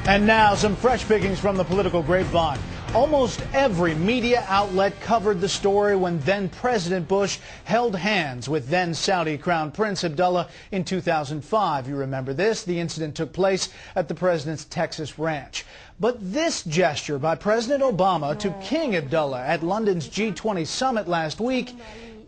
And now some fresh pickings from the political grapevine. Almost every media outlet covered the story when then President Bush held hands with then Saudi Crown Prince Abdullah in 2005. You remember this. The incident took place at the president's Texas ranch. But this gesture by President Obama to King Abdullah at London's G20 summit last week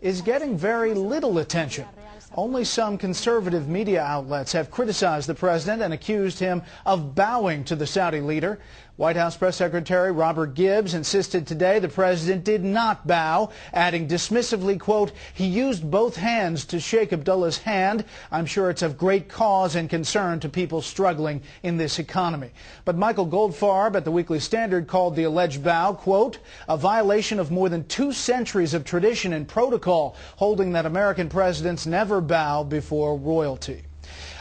is getting very little attention. Only some conservative media outlets have criticized the president and accused him of bowing to the Saudi leader. White House Press Secretary Robert Gibbs insisted today the president did not bow, adding dismissively, quote, "He used both hands to shake Abdullah's hand. I'm sure it's of great cause and concern to people struggling in this economy." But Michael Goldfarb at the Weekly Standard called the alleged bow, quote, "a violation of more than 2 centuries of tradition and protocol, holding that American presidents never bow before royalty."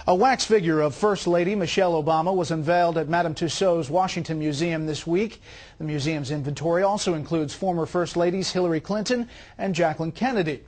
A wax figure of First Lady Michelle Obama was unveiled at Madame Tussaud's Washington Museum this week. The museum's inventory also includes former First Ladies Hillary Clinton and Jacqueline Kennedy.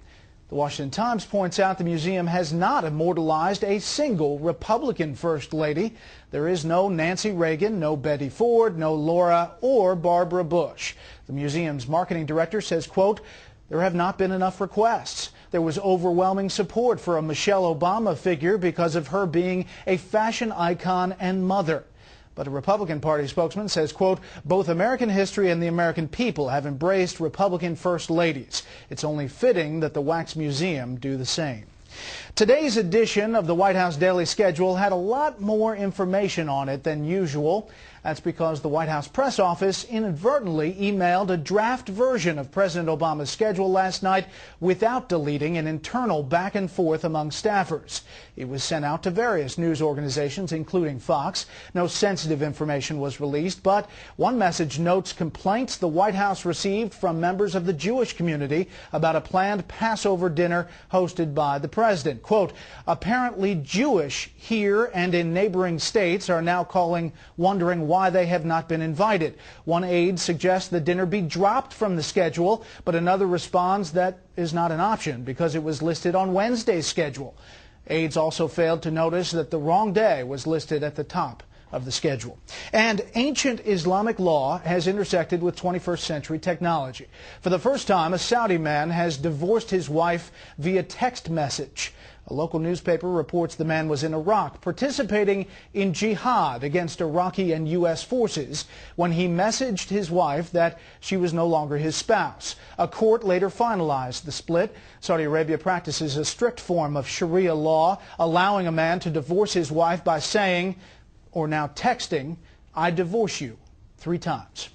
The Washington Times points out the museum has not immortalized a single Republican First Lady. There is no Nancy Reagan, no Betty Ford, no Laura or Barbara Bush. The museum's marketing director says, quote, "There have not been enough requests. There was overwhelming support for a Michelle Obama figure because of her being a fashion icon and mother." But a Republican Party spokesman says, quote, "Both American history and the American people have embraced Republican First Ladies. It's only fitting that the Wax Museum do the same." Today's edition of the White House Daily Schedule had a lot more information on it than usual. That's because the White House press office inadvertently emailed a draft version of President Obama's schedule last night without deleting an internal back and forth among staffers. It was sent out to various news organizations, including Fox. No sensitive information was released, but one message notes complaints the White House received from members of the Jewish community about a planned Passover dinner hosted by the president. Quote, "Apparently Jewish here and in neighboring states are now wondering why they have not been invited. One aide suggests the dinner be dropped from the schedule, but another responds that is not an option because it was listed on Wednesday's schedule." Aides also failed to notice that the wrong day was listed at the top of the schedule. And ancient Islamic law has intersected with 21st century technology. For the first time, a Saudi man has divorced his wife via text message. A local newspaper reports the man was in Iraq participating in jihad against Iraqi and U.S. forces when he messaged his wife that she was no longer his spouse. A court later finalized the split. Saudi Arabia practices a strict form of Sharia law, allowing a man to divorce his wife by saying, or now texting, "I divorce you," 3 times.